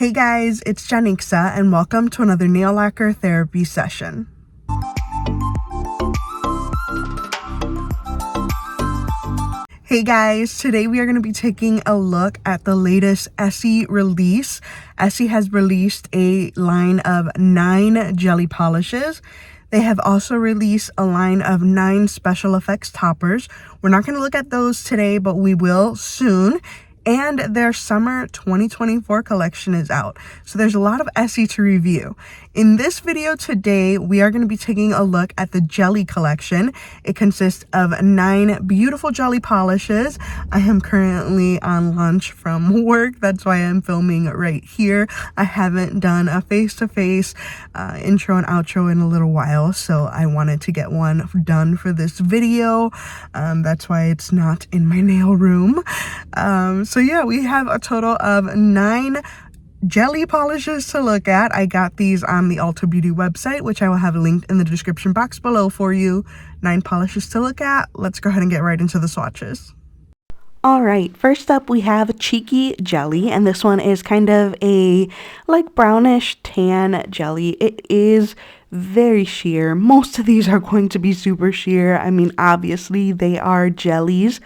Hey guys, it's Janixa and welcome to another nail lacquer therapy session. Hey guys, today we are going to be taking a look at the latest Essie release. Essie has released a line of 9 jelly polishes. They have also released a line of 9 special effects toppers. We're not going to look at those today, but we will soon. And their summer 2024 collection is out. So there's a lot of Essie to review. In this video today, we are going to be taking a look at the jelly collection. It consists of 9 beautiful jelly polishes. I am currently on lunch from work. That's why I'm filming right here. I haven't done a face-to-face intro and outro in a little while, so I wanted to get one done for this video. That's why it's not in my nail room. So yeah, we have a total of 9 jelly polishes to look at. I got these on the Ulta Beauty website, which I will have linked in the description box below for you. 9 polishes to look at. Let's go ahead and get right into the swatches. Alright, first up we have Cheeky Jelly, and this one is kind of a like brownish tan jelly. It is very sheer. Most of these are going to be super sheer. I mean, obviously they are jellies.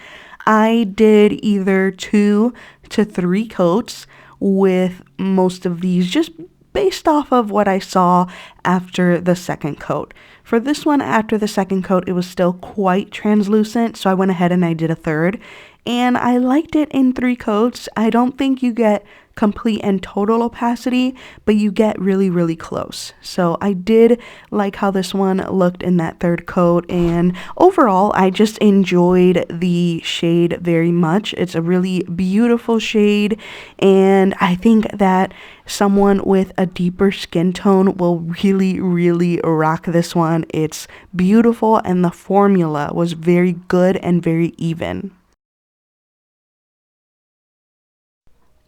I did either 2 to 3 coats with most of these, just based off of what I saw after the second coat. For this one, after the second coat, it was still quite translucent, so I went ahead and I did a third. And I liked it in 3 coats. I don't think you get complete and total opacity, but you get really, really close. So I did like how this one looked in that third coat, and overall I just enjoyed the shade very much. It's a really beautiful shade, and I think that someone with a deeper skin tone will really, really rock this one. It's beautiful, and the formula was very good and very even.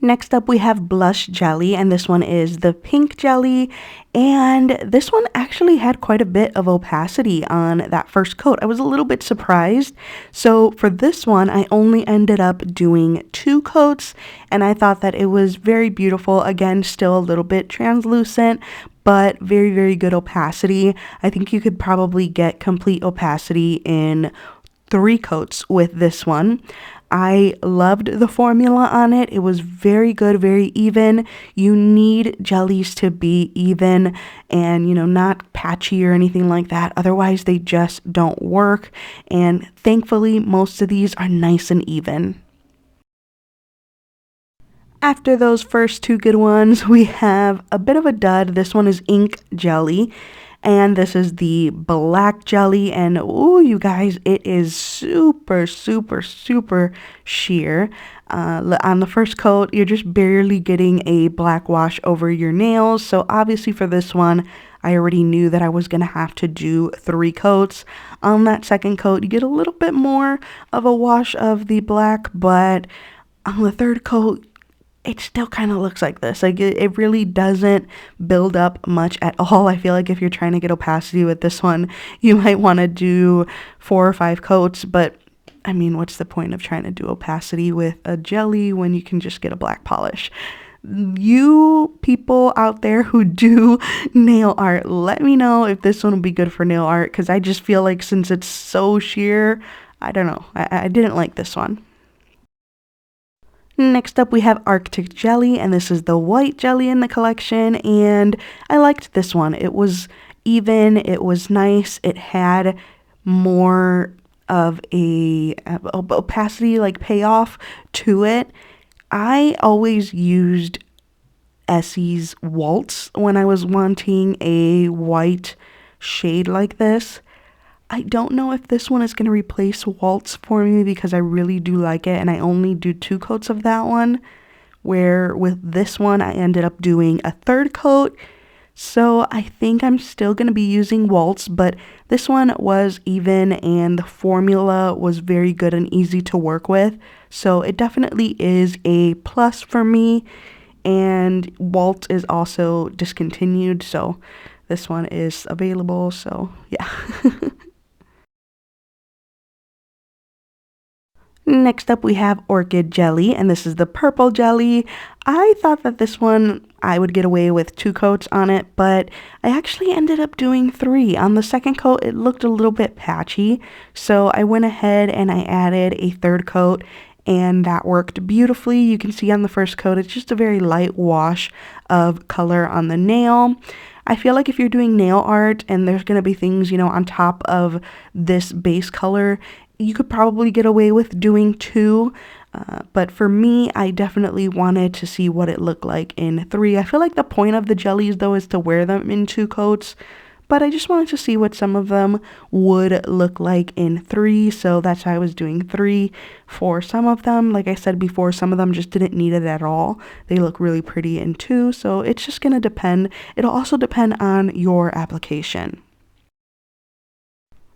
Next up we have Blush Jelly, and this one is the pink jelly, and this one actually had quite a bit of opacity on that first coat. I was a little bit surprised. So for this one, I only ended up doing 2 coats, and I thought that it was very beautiful. Again, still a little bit translucent, but very, very good opacity. I think you could probably get complete opacity in 3 coats with this one. I loved the formula on it. It was very good, very even. You need jellies to be even and, not patchy or anything like that. Otherwise, they just don't work. And thankfully, most of these are nice and even. After those first 2 good ones, we have a bit of a dud. This one is Ink Jelly. And this is the black jelly, and ooh, you guys, it is super, super, super sheer. On the first coat, you're just barely getting a black wash over your nails. So obviously for this one, I already knew that I was going to have to do 3 coats. On that second coat, you get a little bit more of a wash of the black, but on the third coat, it still kind of looks like this. Like it really doesn't build up much at all. I feel like if you're trying to get opacity with this one, you might want to do 4 or 5 coats. But I mean, what's the point of trying to do opacity with a jelly when you can just get a black polish? You people out there who do nail art, let me know if this one will be good for nail art, because I just feel like since it's so sheer, I don't know. I didn't like this one. Next up we have Orchid Jelly, and this is the white jelly in the collection, and I liked this one. It was even, it was nice, it had more of a opacity like payoff to it. I always used Essie's Waltz when I was wanting a white shade like this. I don't know if this one is going to replace Waltz for me because I really do like it, and I only do 2 coats of that one, where with this one I ended up doing a 3rd coat. So I think I'm still going to be using Waltz, but this one was even and the formula was very good and easy to work with. So it definitely is a plus for me, and Waltz is also discontinued, so this one is available, so yeah. Next up we have Orchid Jelly, and this is the purple jelly. I thought that this one I would get away with 2 coats on it, but I actually ended up doing 3. On the second coat it looked a little bit patchy, so I went ahead and I added a 3rd coat, and that worked beautifully. You can see on the first coat it's just a very light wash of color on the nail. I feel like if you're doing nail art and there's going to be things, on top of this base color, you could probably get away with doing 2. But for me, I definitely wanted to see what it looked like in 3. I feel like the point of the jellies, though, is to wear them in 2 coats. But I just wanted to see what some of them would look like in 3. So that's why I was doing 3 for some of them. Like I said before, some of them just didn't need it at all. They look really pretty in 2. So it's just going to depend. It'll also depend on your application.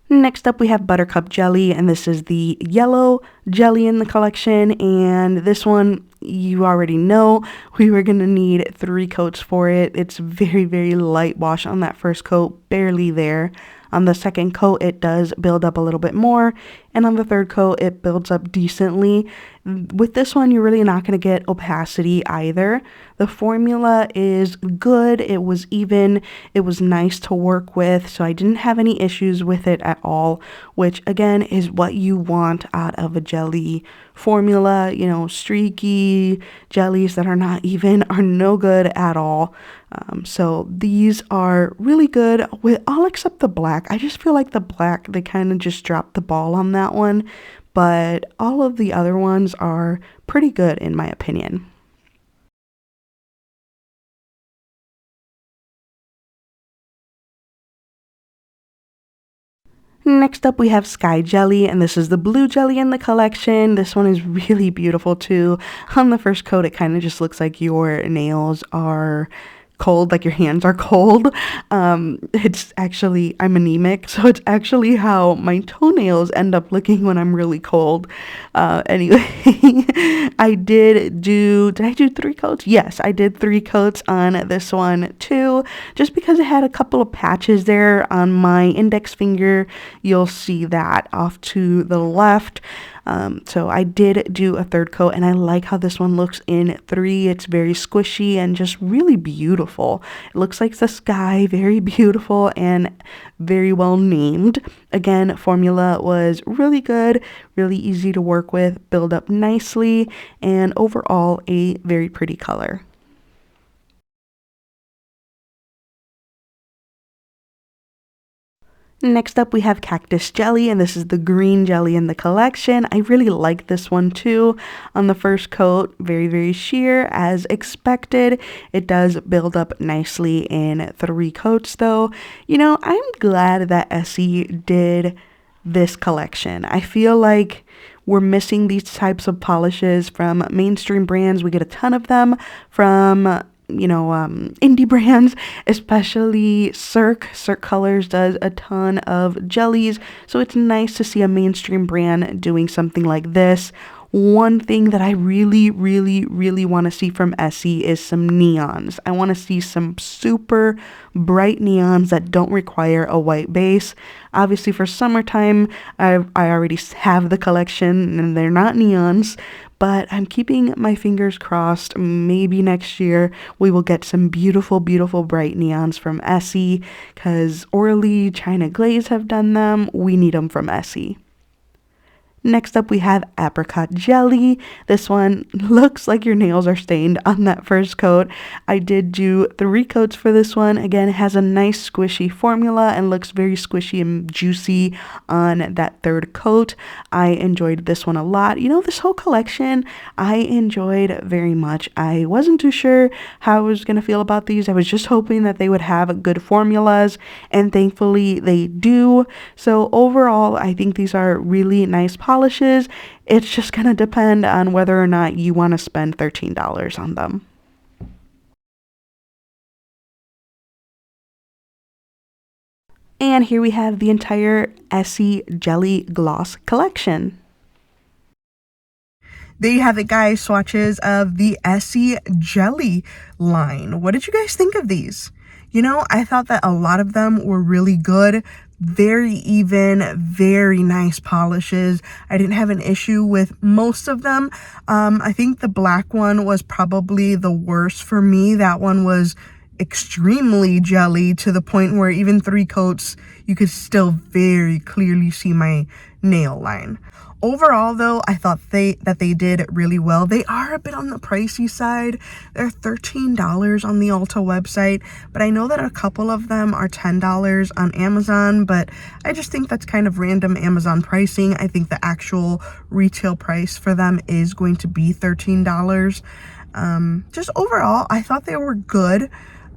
Next up we have Buttercup Jelly, and this is the yellow jelly in the collection, and this one you already know we were going to need 3 coats for it. It's very light wash on that first coat, barely there. On the second coat it does build up a little bit more, and on the third coat it builds up decently. With this one, you're really not going to get opacity either. The formula is good. It was even. It was nice to work with, so I didn't have any issues with it at all, which again is what you want out of a jelly formula. Streaky jellies that are not even are no good at all. So these are really good with all except the black. I just feel like the black, they kind of just dropped the ball on that one. But all of the other ones are pretty good in my opinion. Next up we have Sky Jelly, and this is the blue jelly in the collection. This one is really beautiful too. On the first coat it kind of just looks like your nails are cold, like your hands are cold. It's actually, I'm anemic, so it's actually how my toenails end up looking when I'm really cold. Anyway, did I do 3 coats? Yes, I did 3 coats on this one too, just because it had a couple of patches there on my index finger. You'll see that off to the left. So I did do a 3rd coat, and I like how this one looks in 3. It's very squishy and just really beautiful. It looks like the sky, very beautiful and very well named. Again, formula was really good, really easy to work with, build up nicely, and overall a very pretty color. Next up we have Cactus Jelly, and this is the green jelly in the collection. I really like this one too. On the first coat, very sheer as expected. It does build up nicely in 3 coats though. I'm glad that Essie did this collection. I feel like we're missing these types of polishes from mainstream brands. We get a ton of them from indie brands, especially Cirque Colors does a ton of jellies, so it's nice to see a mainstream brand doing something like this. One thing that I really want to see from Essie is some neons. I want to see some super bright neons that don't require a white base. Obviously for summertime, I already have the collection and they're not neons, but I'm keeping my fingers crossed. Maybe next year we will get some beautiful bright neons from Essie, because Orly, China Glaze have done them. We need them from Essie. Next up we have Apricot Jelly. This one looks like your nails are stained on that first coat. I did do 3 coats for this one. Again, it has a nice squishy formula and looks very squishy and juicy on that 3rd coat. I enjoyed this one a lot. This whole collection I enjoyed very much. I wasn't too sure how I was going to feel about these. I was just hoping that they would have good formulas, and thankfully they do. So overall, I think these are really nice polishes. It's just going to depend on whether or not you want to spend $13 on them. And here we have the entire Essie Jelly Gloss collection. There you have it, guys. Swatches of the Essie Jelly line. What did you guys think of these? I thought that a lot of them were really good. very even, very nice polishes. I didn't have an issue with most of them. I think the black one was probably the worst for me. That one was extremely jelly to the point where even 3 coats, you could still very clearly see my nail line. Overall, though, I thought that they did really well. They are a bit on the pricey side. They're $13 on the Ulta website, but I know that a couple of them are $10 on Amazon, but I just think that's kind of random Amazon pricing. I think the actual retail price for them is going to be $13. Just overall, I thought they were good.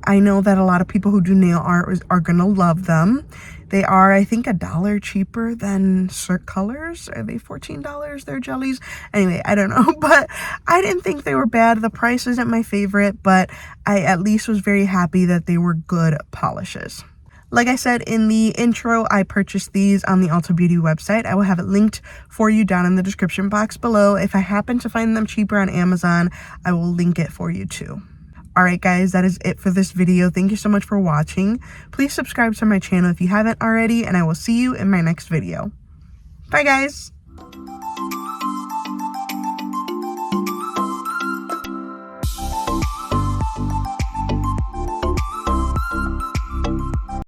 I know that a lot of people who do nail art are gonna love them. They are, I think, $1 cheaper than Cirque Colors. Are they $14, their jellies? Anyway, I don't know, but I didn't think they were bad. The price isn't my favorite, but I at least was very happy that they were good polishes. Like I said in the intro, I purchased these on the Ulta Beauty website. I will have it linked for you down in the description box below. If I happen to find them cheaper on Amazon, I will link it for you too. Alright guys, that is it for this video. Thank you so much for watching. Please subscribe to my channel if you haven't already, and I will see you in my next video. Bye guys!